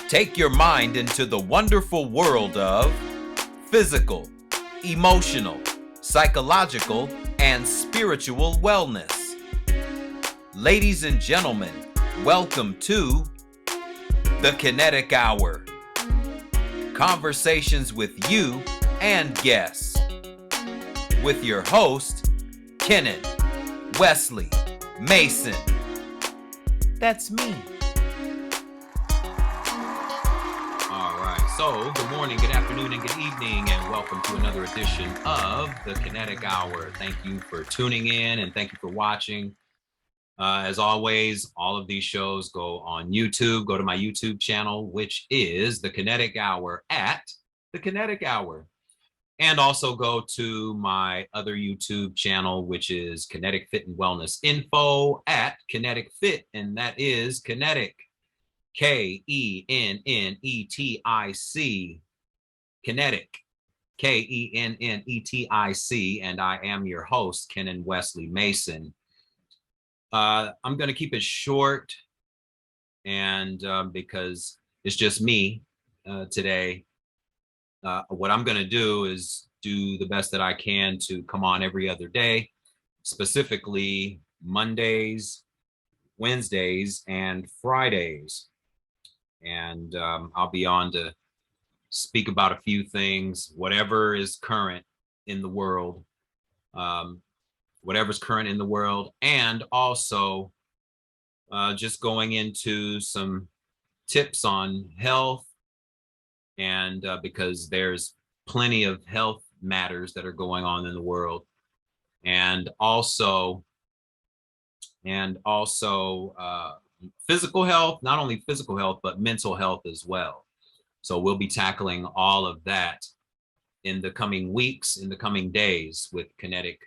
Take your mind into the wonderful world of physical, emotional, psychological, and spiritual wellness. Ladies and gentlemen, welcome to the Kinetic Hour. Conversations with you and guests. With your host, Kenan Wesley Mason. That's me. So, good morning, good afternoon, and good evening, and welcome to another edition of the Kinetic Hour. Thank you for tuning in, and thank you for watching. As always, all of these shows go on YouTube. Go to my YouTube channel, which is the Kinetic Hour at the Kinetic Hour. And also go to my other YouTube channel, which is Kinetic Fit and Wellness Info at Kinetic Fit, and that is Kinetic. Kennetic, Kinetic, Kennetic, and I am your host, Kenan Wesley Mason. I'm going to keep it short, and because it's just me today, what I'm going to do is do the best that I can to come on every other day, specifically Mondays, Wednesdays, and Fridays. And I'll be on to speak about a few things, whatever is current in the world, whatever's current in the world, and also just going into some tips on health, and because there's plenty of health matters that are going on in the world, and also physical health, not only physical health, but mental health as well. So we'll be tackling all of that in the coming weeks, in the coming days with Kinetic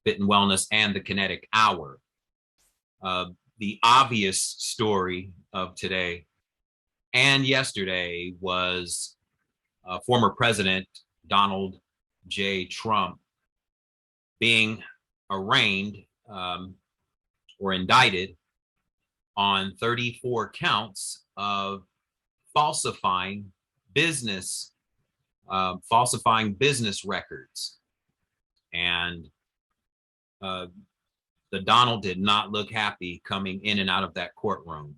Fit and Wellness and the Kinetic Hour. The obvious story of today and yesterday was former President Donald J. Trump being arraigned or indicted on 34 counts of falsifying business records. And the Donald did not look happy coming in and out of that courtroom.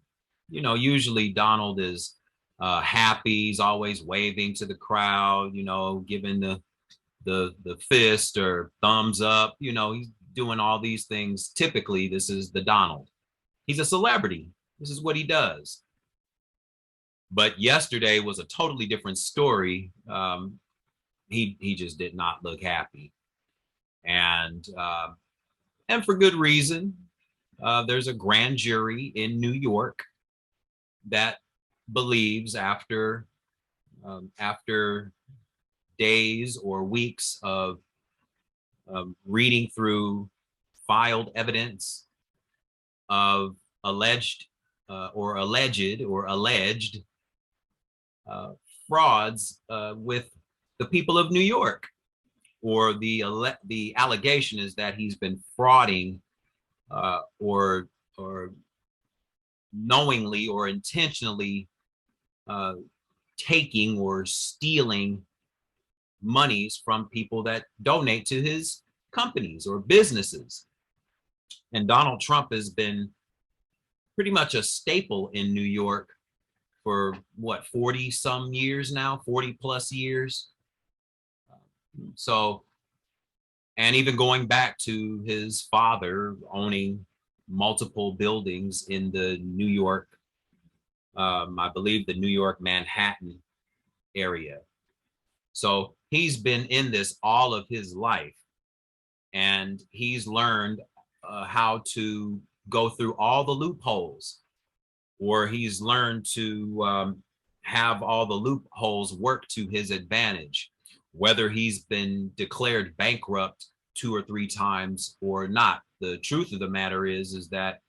You know, usually Donald is happy. He's always waving to the crowd, you know, giving the fist or thumbs up. You know, he's doing all these things. Typically, this is the Donald. He's a celebrity. This is what he does. But yesterday was a totally different story. He just did not look happy, and for good reason. There's a grand jury in New York that believes after days or weeks of reading through filed evidence of alleged frauds with the people of New York, or the allegation is that he's been frauding or knowingly or intentionally taking or stealing monies from people that donate to his companies or businesses. And Donald Trump has been pretty much a staple in New York for 40 some years now, 40 plus years. So, and even going back to his father owning multiple buildings in the New York, I believe the New York Manhattan area. So he's been in this all of his life, and he's learned how to go through all the loopholes, or he's learned to have all the loopholes work to his advantage, whether he's been declared bankrupt 2 or 3 times or not. The truth of the matter is that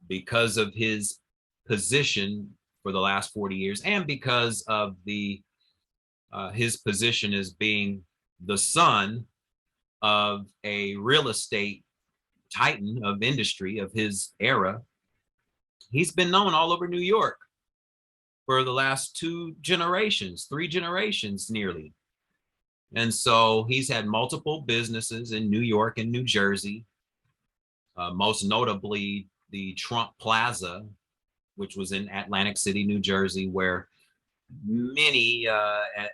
because of his position for the last 40 years, and because of his position as being the son of a real estate titan of industry of his era, he's been known all over New York for the last 2 generations, 3 generations nearly. And so he's had multiple businesses in New York and New Jersey, most notably the Trump Plaza, which was in Atlantic City, New Jersey, where many,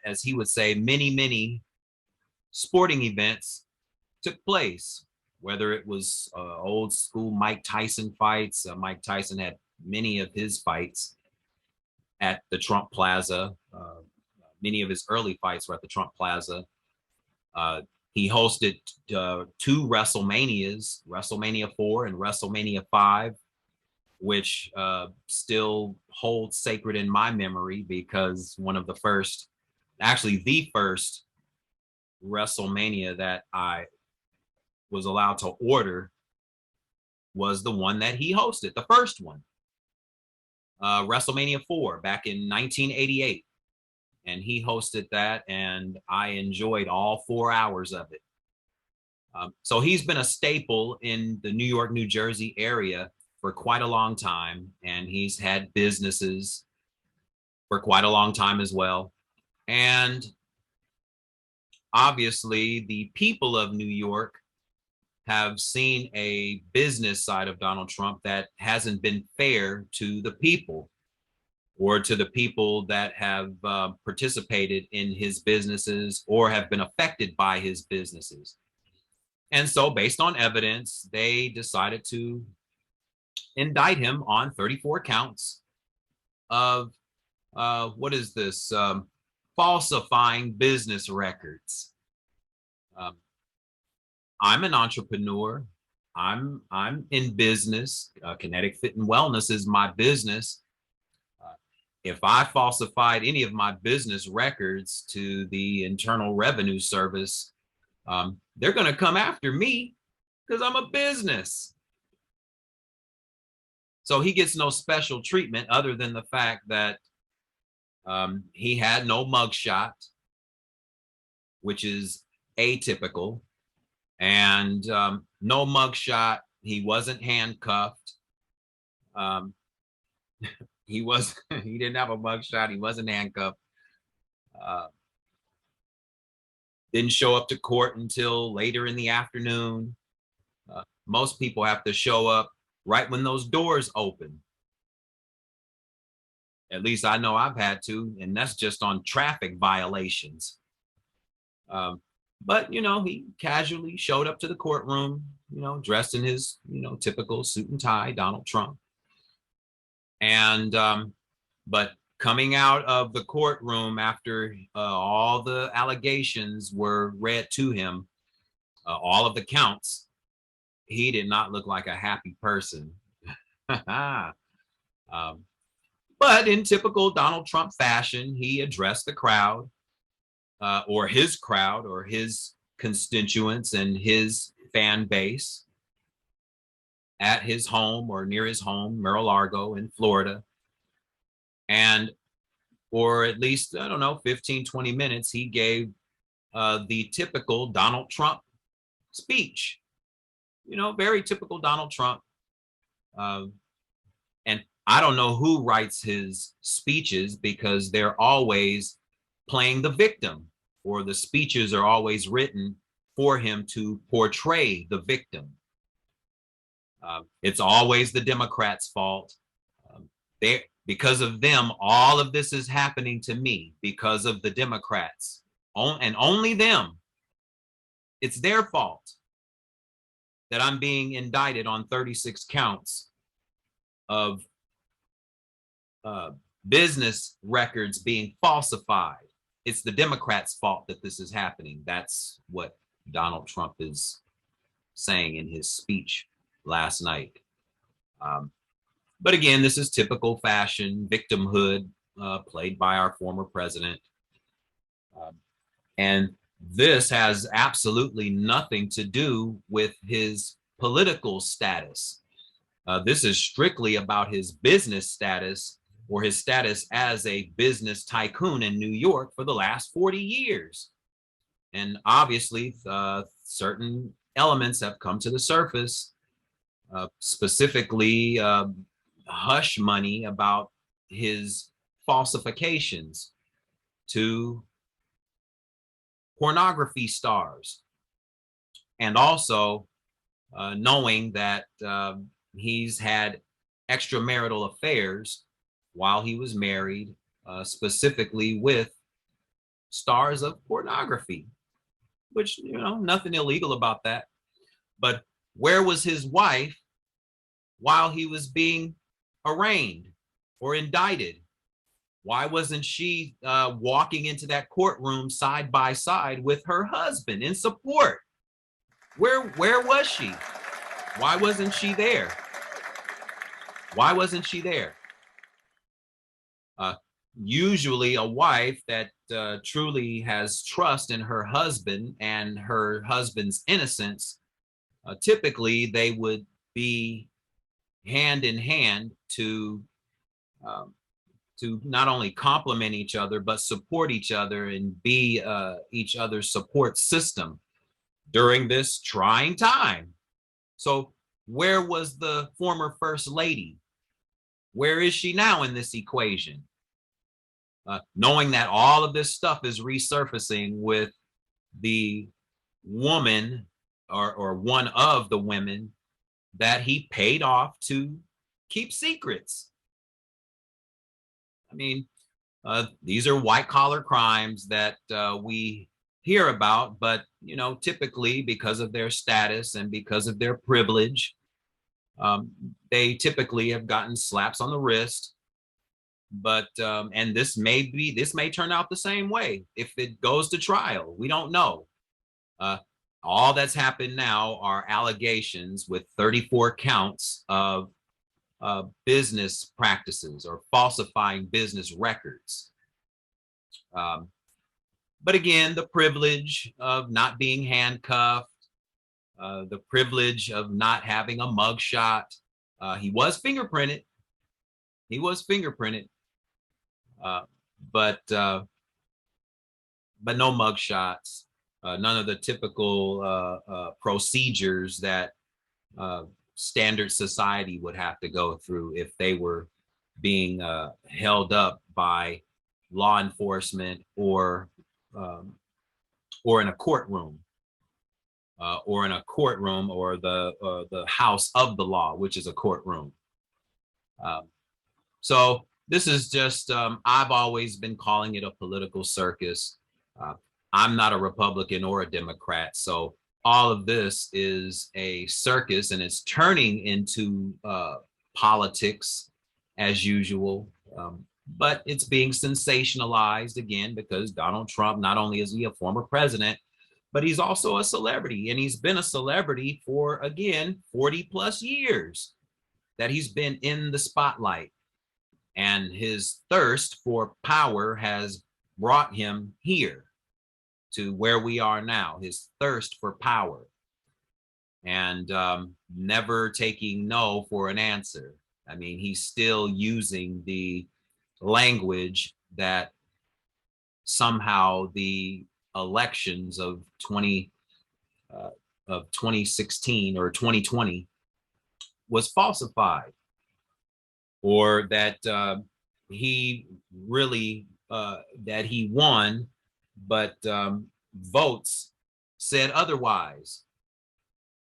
as he would say, many sporting events took place, whether it was old school Mike Tyson fights. Mike Tyson had many of his fights at the Trump Plaza. Many of his early fights were at the Trump Plaza. He hosted 2 WrestleManias, WrestleMania 4 and WrestleMania 5, which still holds sacred in my memory because one of the first, actually the first WrestleMania that I was allowed to order was the one that he hosted, the first one, WrestleMania 4 back in 1988. And he hosted that, and I enjoyed all 4 hours of it. So he's been a staple in the New York, New Jersey area for quite a long time, and he's had businesses for quite a long time as well. And obviously, the people of New York have seen a business side of Donald Trump that hasn't been fair to the people, or to the people that have participated in his businesses or have been affected by his businesses. And so, based on evidence, they decided to indict him on 34 counts of what is this? Falsifying business records. I'm an entrepreneur. I'm in business. Kinetic Fit and Wellness is my business. If I falsified any of my business records to the Internal Revenue Service, they're going to come after me because I'm a business. So he gets no special treatment other than the fact that he had no mugshot, which is atypical, and no mugshot. He wasn't handcuffed. He didn't have a mugshot. He wasn't handcuffed. Didn't show up to court until later in the afternoon. Most people have to show up right when those doors open. At least I know I've had to, and that's just on traffic violations. But, he casually showed up to the courtroom, dressed in his, typical suit and tie, Donald Trump. And, but coming out of the courtroom after all the allegations were read to him, all of the counts, he did not look like a happy person. But in typical Donald Trump fashion, he addressed the crowd, or his constituents and his fan base at his home or near his home, Mar-a-Lago in Florida. And for at least, 15, 20 minutes, he gave the typical Donald Trump speech. Very typical Donald Trump. And I don't know who writes his speeches because they're always playing the victim, or the speeches are always written for him to portray the victim. It's always the Democrats' fault. Because of them, all of this is happening to me because of the Democrats, and only them. It's their fault that I'm being indicted on 36 counts of business records being falsified. It's the Democrats' fault that this is happening. That's what Donald Trump is saying in his speech last night. But again, this is typical fashion, victimhood played by our former president. And this has absolutely nothing to do with his political status. This is strictly about his business status, or his status as a business tycoon in New York for the last 40 years. And obviously, certain elements have come to the surface, specifically hush money about his falsifications to pornography stars, and also knowing that he's had extramarital affairs while he was married, specifically with stars of pornography, which, nothing illegal about that. But where was his wife while he was being arraigned or indicted? Why wasn't she walking into that courtroom side by side with her husband in support? Where was she? Why wasn't she there? Why wasn't she there? Usually a wife that truly has trust in her husband and her husband's innocence, typically they would be hand in hand um, to not only complement each other, but support each other and be each other's support system during this trying time. So where was the former first lady? Where is she now in this equation? Knowing that all of this stuff is resurfacing with the woman or one of the women that he paid off to keep secrets. I mean, these are white collar crimes that we hear about, but typically because of their status and because of their privilege, they typically have gotten slaps on the wrist. But and this may turn out the same way if it goes to trial. We don't know. All that's happened now are allegations with 34 counts of business practices or falsifying business records. But again, the privilege of not being handcuffed, the privilege of not having a mugshot. He was fingerprinted. He was fingerprinted. But no mugshots, none of the typical procedures that standard society would have to go through if they were being held up by law enforcement or in a courtroom, or the house of the law, which is a courtroom. So this is just, I've always been calling it a political circus. I'm not a Republican or a Democrat, so all of this is a circus, and it's turning into politics as usual. But it's being sensationalized again because Donald Trump, not only is he a former president, but he's also a celebrity, and he's been a celebrity for, again, 40 plus years that he's been in the spotlight. And his thirst for power has brought him here to where we are now, his thirst for power, and never taking no for an answer. I mean, he's still using the language that somehow the elections of 2016 or 2020 was falsified, or that he really that he won, but votes said otherwise.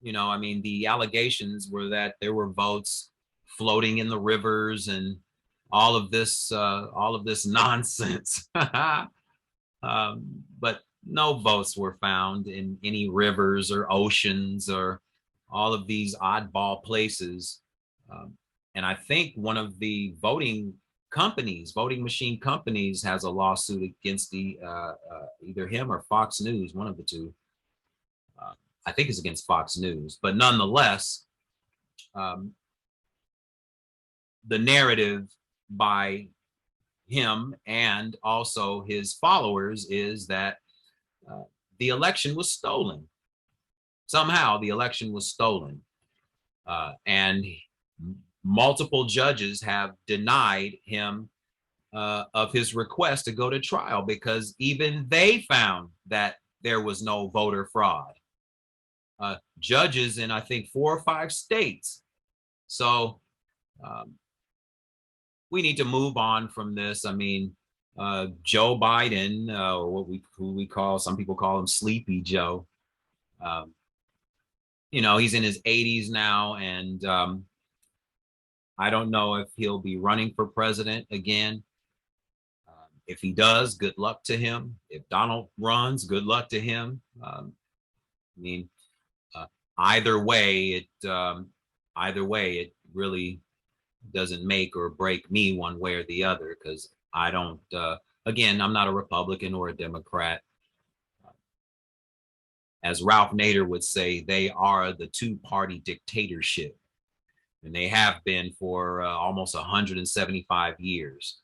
I mean, the allegations were that there were votes floating in the rivers and all of this nonsense. But no votes were found in any rivers or oceans or all of these oddball places. And I think one of the voting machine companies, has a lawsuit against either him or Fox News, one of the two. I think it's against Fox News, but nonetheless, the narrative by him and also his followers is that the election was stolen. Somehow the election was stolen. And multiple judges have denied him of his request to go to trial because even they found that there was no voter fraud. Judges in, I think, 4 or 5 states. So we need to move on from this. I mean, Joe Biden, who we call, some people call him Sleepy Joe. Um, he's in his 80s now, and I don't know if he'll be running for president again. If he does, good luck to him. If Donald runs, good luck to him. I mean, uh, either way, it really doesn't make or break me one way or the other, because I don't. Again, I'm not a Republican or a Democrat. As Ralph Nader would say, they are the two-party dictatorship, and they have been for almost 175 years.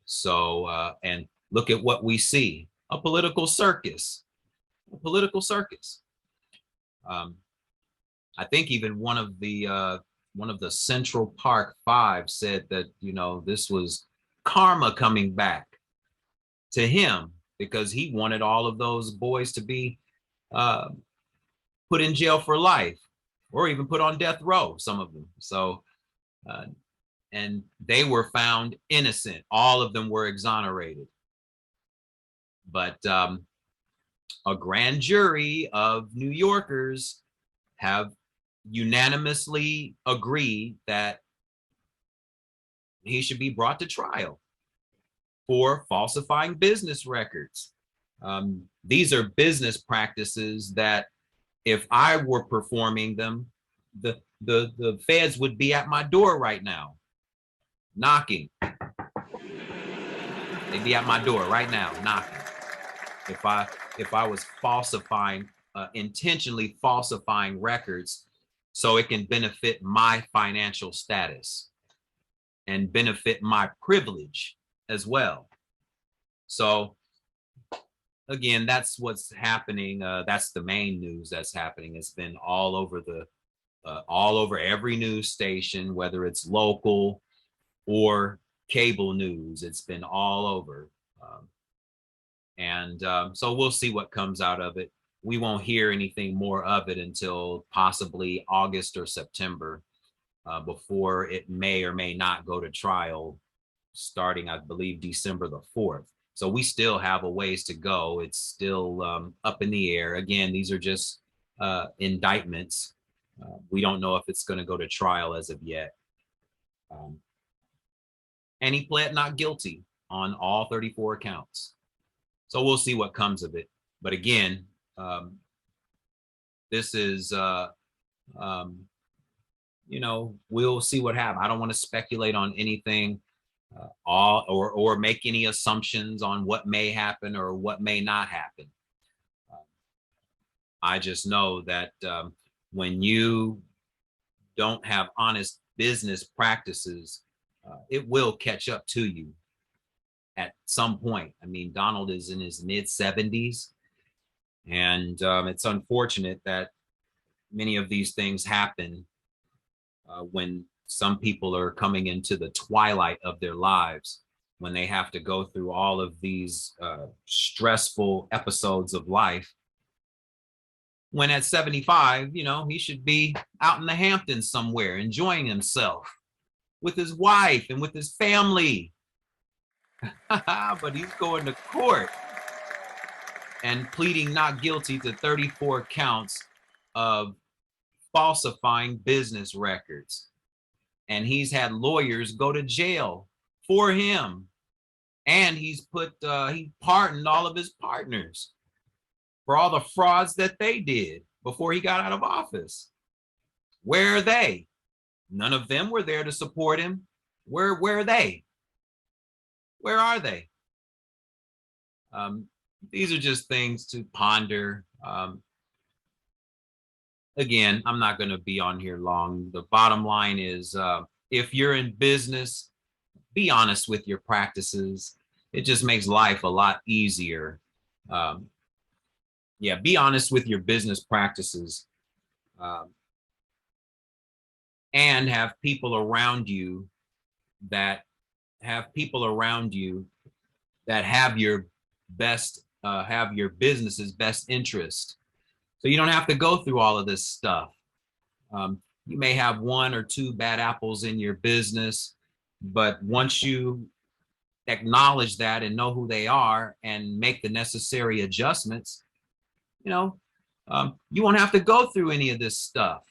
So, and look at what we see: a political circus, a political circus. I think even one of the Central Park Five said that, this was karma coming back to him, because he wanted all of those boys to be uh, put in jail for life, or even put on death row, some of them. So, and they were found innocent. All of them were exonerated. But a grand jury of New Yorkers have unanimously agreed that he should be brought to trial for falsifying business records. These are business practices that, if I were performing them, the feds would be at my door right now, knocking. They'd be at my door right now, knocking. If I was falsifying, intentionally falsifying records, so it can benefit my financial status and benefit my privilege as well. So again, that's what's happening. That's the main news that's happening. It's been all over every news station, whether it's local or cable news. It's been all over. So we'll see what comes out of it. We won't hear anything more of it until possibly August or September, before it may or may not go to trial, starting, I believe, December the 4th. So we still have a ways to go. It's still up in the air. Again, these are just indictments. We don't know if it's going to go to trial as of yet. And he pled not guilty on all 34 counts. So we'll see what comes of it. But again, this is, we'll see what happens. I don't want to speculate on anything, or make any assumptions on what may happen or what may not happen. I just know that when you don't have honest business practices, it will catch up to you at some point. I mean, Donald is in his mid-70s, and it's unfortunate that many of these things happen when some people are coming into the twilight of their lives, when they have to go through all of these stressful episodes of life. When at 75, he should be out in the Hamptons somewhere, enjoying himself with his wife and with his family. But he's going to court and pleading not guilty to 34 counts of falsifying business records. And he's had lawyers go to jail for him. And he pardoned all of his partners for all the frauds that they did before he got out of office. Where are they? None of them were there to support him. Where are they? Where are they? These are just things to ponder. Again, I'm not going to be on here long. The bottom line is, if you're in business, be honest with your practices. It just makes life a lot easier. Be honest with your business practices, and have people around you that have your business's best interest. So you don't have to go through all of this stuff. You may have one or two bad apples in your business, But once you acknowledge that and know who they are and make the necessary adjustments, you know, you won't have to go through any of this stuff.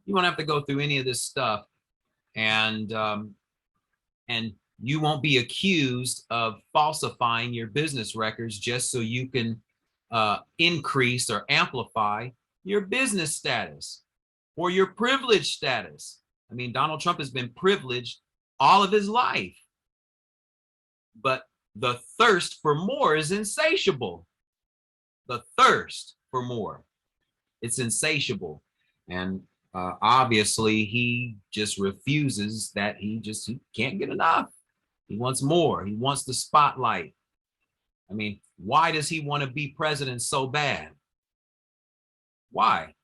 You won't have to go through any of this stuff, and and you won't be accused of falsifying your business records just so you can increase or amplify your business status or your privilege status. I mean, Donald Trump has been privileged all of his life, but the thirst for more is insatiable. The thirst for more, it's insatiable. And obviously he just refuses that. He can't get enough. He wants more. He wants the spotlight. I mean, why does he want to be president so bad? Why?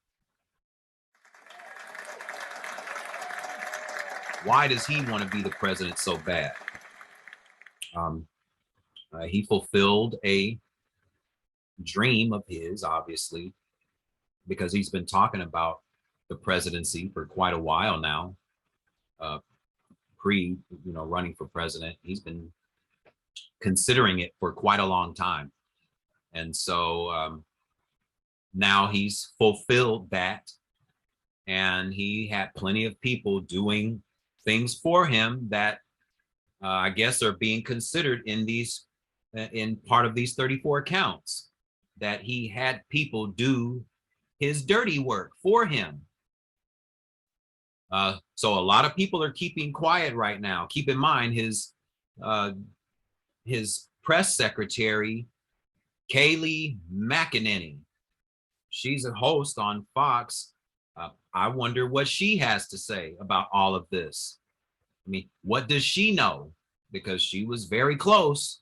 Why does he want to be the president so bad? He fulfilled a dream of his, obviously, because he's been talking about the presidency for quite a while now. Running for president, he's been considering it for quite a long time. And so now he's fulfilled that, and he had plenty of people doing things for him that I guess are being considered in part of these 34 counts, that he had people do his dirty work for him. So a lot of people are keeping quiet right now. Keep in mind his press secretary, Kayleigh McEnany. She's a host on Fox. I wonder what she has to say about all of this. I mean, what does she know? Because she was very close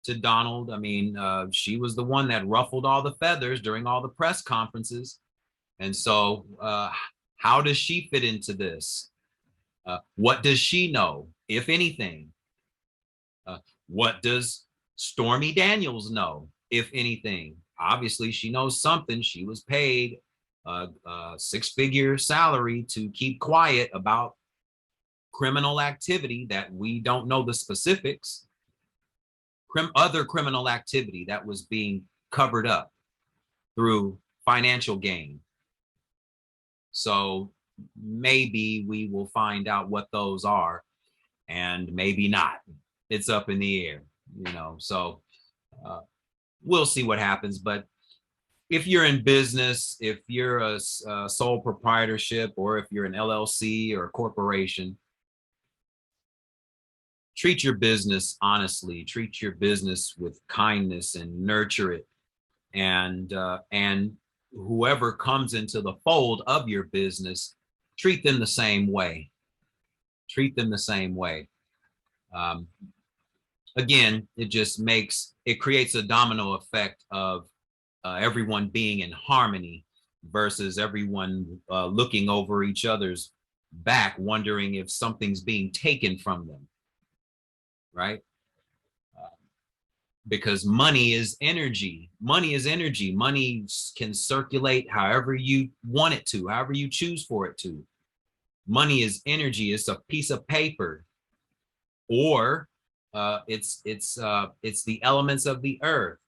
to Donald. I mean, she was the one that ruffled all the feathers during all the press conferences. And so how does she fit into this? What does she know, if anything? What does Stormy Daniels know, if anything? Obviously, she knows something. She was paid a six-figure salary to keep quiet about criminal activity that we don't know the specifics. Other criminal activity that was being covered up through financial gain. So maybe we will find out what those are, and maybe not. It's up in the air, so we'll see what happens. But if you're in business, if you're a sole proprietorship, or if you're an LLC or a corporation, treat your business honestly, treat your business with kindness and nurture it. And whoever comes into the fold of your business, treat them the same way. Treat them the same way. Again, it creates a domino effect of everyone being in harmony versus everyone looking over each other's back, wondering if something's being taken from them, right? Because money is energy. Money is energy. Money can circulate however you want it to, however you choose for it to. Money is energy. It's a piece of paper, or it's the elements of the earth,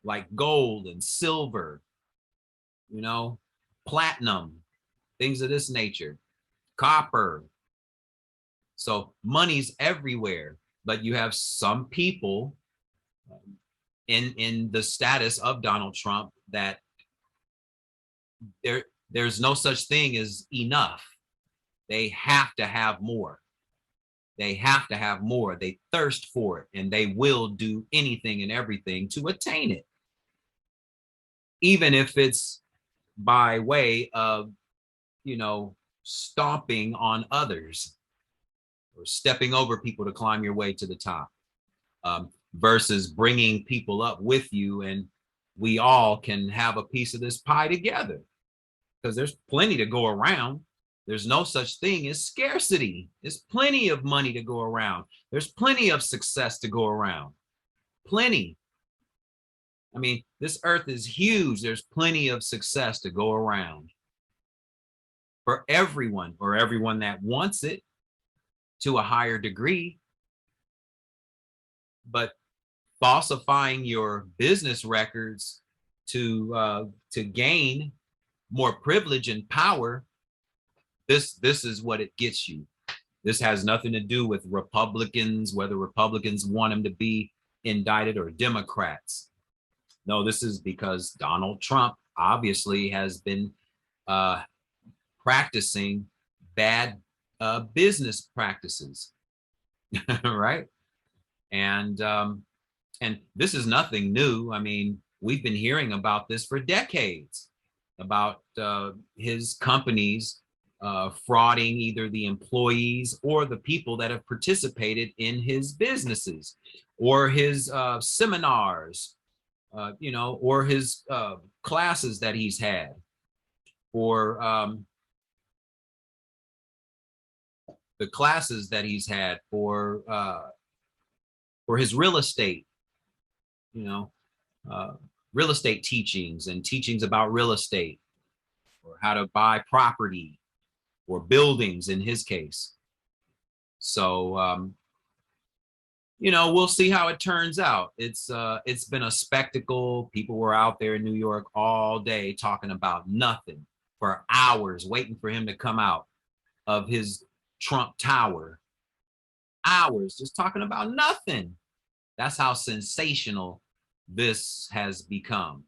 like gold and silver, platinum, things of this nature, copper. So money's everywhere, but you have some people in the status of Donald Trump that there's no such thing as enough. They have to have more. They have to have more. They thirst for it, and they will do anything and everything to attain it, even if it's by way of, stomping on others or stepping over people to climb your way to the top, versus bringing people up with you, and we all can have a piece of this pie together, because there's plenty to go around. There's no such thing as scarcity. There's plenty of money to go around. There's plenty of success to go around. Plenty. I mean, this earth is huge. There's plenty of success to go around for everyone, or everyone that wants it. to a higher degree, but falsifying your business records to gain more privilege and power, this is what it gets you. This has nothing to do with Republicans, whether Republicans want him to be indicted, or Democrats. No, this is because Donald Trump obviously has been practicing bad business practices, right? And this is nothing new. I mean, we've been hearing about this for decades, about his companies frauding either the employees or the people that have participated in his businesses, or his seminars, or his classes that he's had, or the classes that he's had for his real estate, you know, uh, real estate teachings and teachings about real estate, or how to buy property or buildings in his case. So, we'll see how it turns out. It's been a spectacle. People were out there in New York all day talking about nothing for hours, waiting for him to come out of his Trump Tower. Hours just talking about nothing. That's how sensational this has become.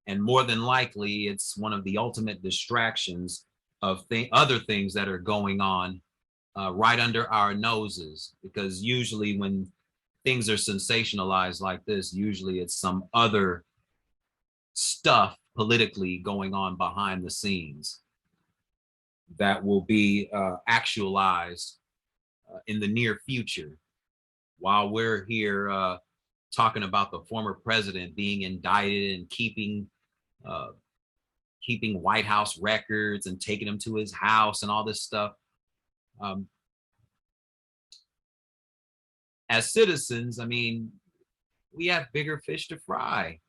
And more than likely, it's one of the ultimate distractions of other things that are going on right under our noses. Because usually when things are sensationalized like this, usually it's some other stuff politically going on behind the scenes that will be actualized in the near future. While we're here talking about the former president being indicted and keeping White House records and taking them to his house and all this stuff. As citizens, I mean, we have bigger fish to fry.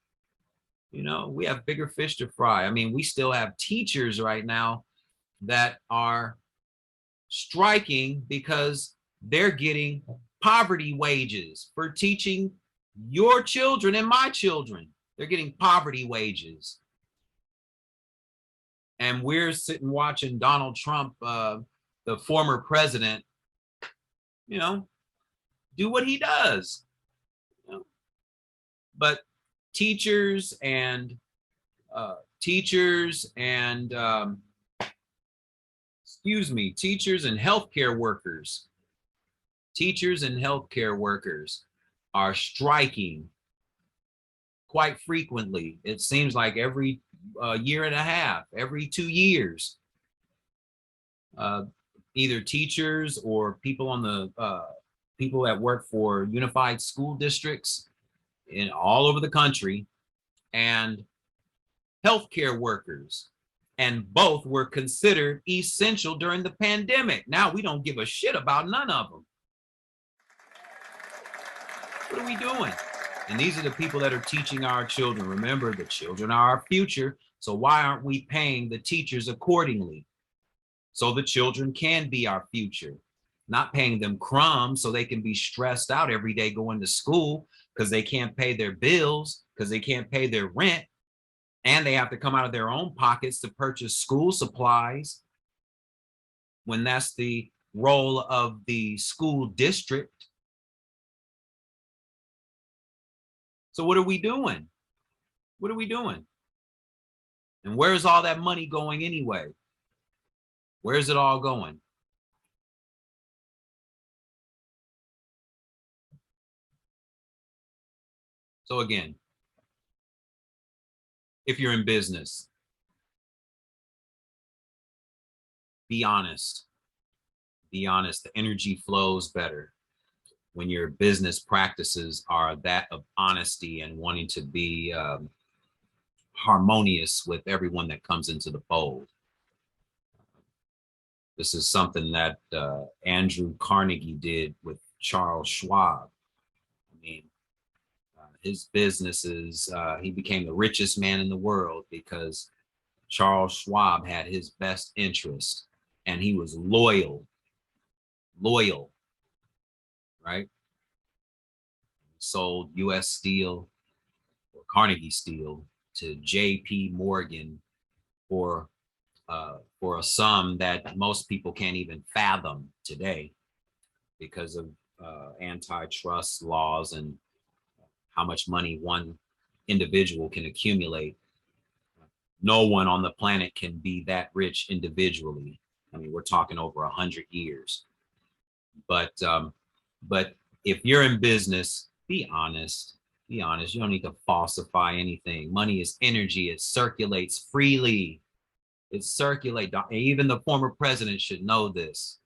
We have bigger fish to fry. I mean, we still have teachers right now that are striking because they're getting poverty wages for teaching your children and my children. They're getting poverty wages. And we're sitting watching Donald Trump, the former president, do what he does. But teachers and teachers and healthcare workers are striking quite frequently. It seems like every year and a half, every 2 years, either teachers or people on the people that work for unified school districts in all over the country, and healthcare workers. And both were considered essential during the pandemic. Now we don't give a shit about none of them. What are we doing? And these are the people that are teaching our children. Remember, the children are our future. So why aren't we paying the teachers accordingly? So the children can be our future. Not paying them crumbs so they can be stressed out every day going to school because they can't pay their bills, because they can't pay their rent, and they have to come out of their own pockets to purchase school supplies, when that's the role of the school district. So what are we doing? What are we doing? And where's all that money going anyway? Where's it all going? So again, if you're in business, be honest. Be honest. The energy flows better when your business practices are that of honesty and wanting to be harmonious with everyone that comes into the fold. This is something that Andrew Carnegie did with Charles Schwab. I mean, his businesses, he became the richest man in the world because Charles Schwab had his best interest, and he was loyal loyal, right? Sold U.S. Steel or Carnegie Steel to J.P. Morgan for a sum that most people can't even fathom today because of antitrust laws and how much money one individual can accumulate. No one on the planet can be that rich individually. I mean, we're talking over 100 years. But if you're in business, be honest. Be honest. You don't need to falsify anything. Money is energy. It circulates freely. It circulates. Even the former president should know this.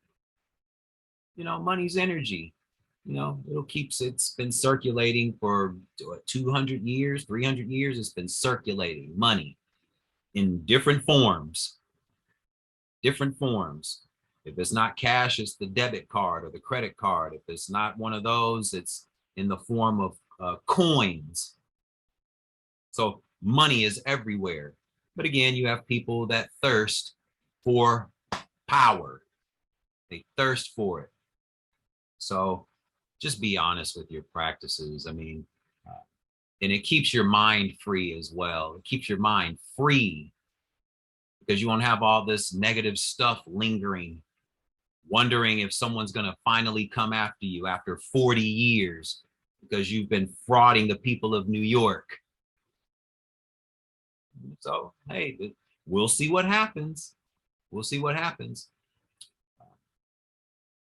You know, money's energy. You know, it's been circulating for 200 years, 300 years. It's been circulating money in different forms. Different forms. If it's not cash, it's the debit card or the credit card. If it's not one of those, it's in the form of coins. So money is everywhere. But again, you have people that thirst for power. They thirst for it. So just be honest with your practices. I mean, and it keeps your mind free as well. It keeps your mind free because you won't have all this negative stuff lingering, wondering if someone's going to finally come after you after 40 years because you've been frauding the people of New York. So, hey, we'll see what happens. We'll see what happens.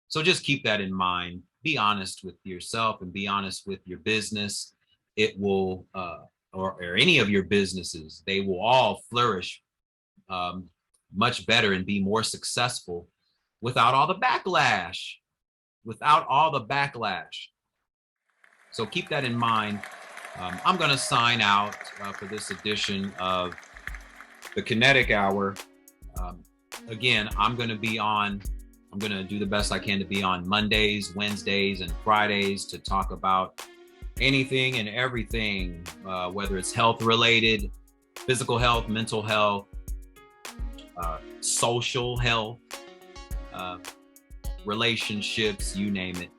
So just keep that in mind. Be honest with yourself and be honest with your business. It will, or any of your businesses, they will all flourish much better and be more successful without all the backlash, So keep that in mind. I'm going to sign out for this edition of the Kinetic Hour. Again, I'm going to do the best I can to be on Mondays, Wednesdays, and Fridays to talk about anything and everything, whether it's health related, physical health, mental health, social health, relationships, you name it.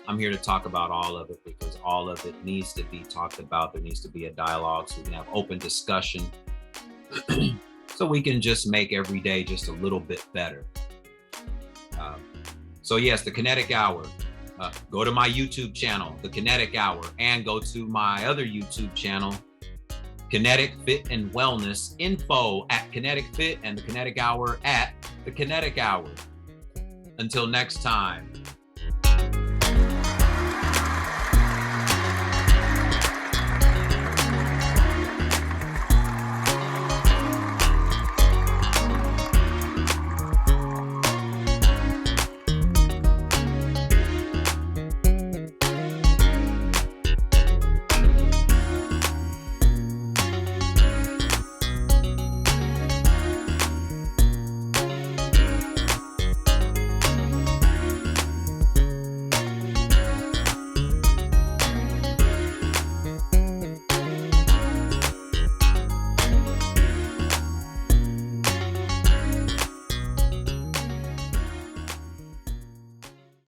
I'm here to talk about all of it because all of it needs to be talked about. There needs to be a dialogue so we can have open discussion so we can just make every day just a little bit better. So yes, the Kinetic Hour. Go to my YouTube channel, the Kinetic Hour, and go to my other YouTube channel, Kinetic Fit and Wellness, info at Kinetic Fit and the Kinetic Hour at the Kinetic Hour. Until next time.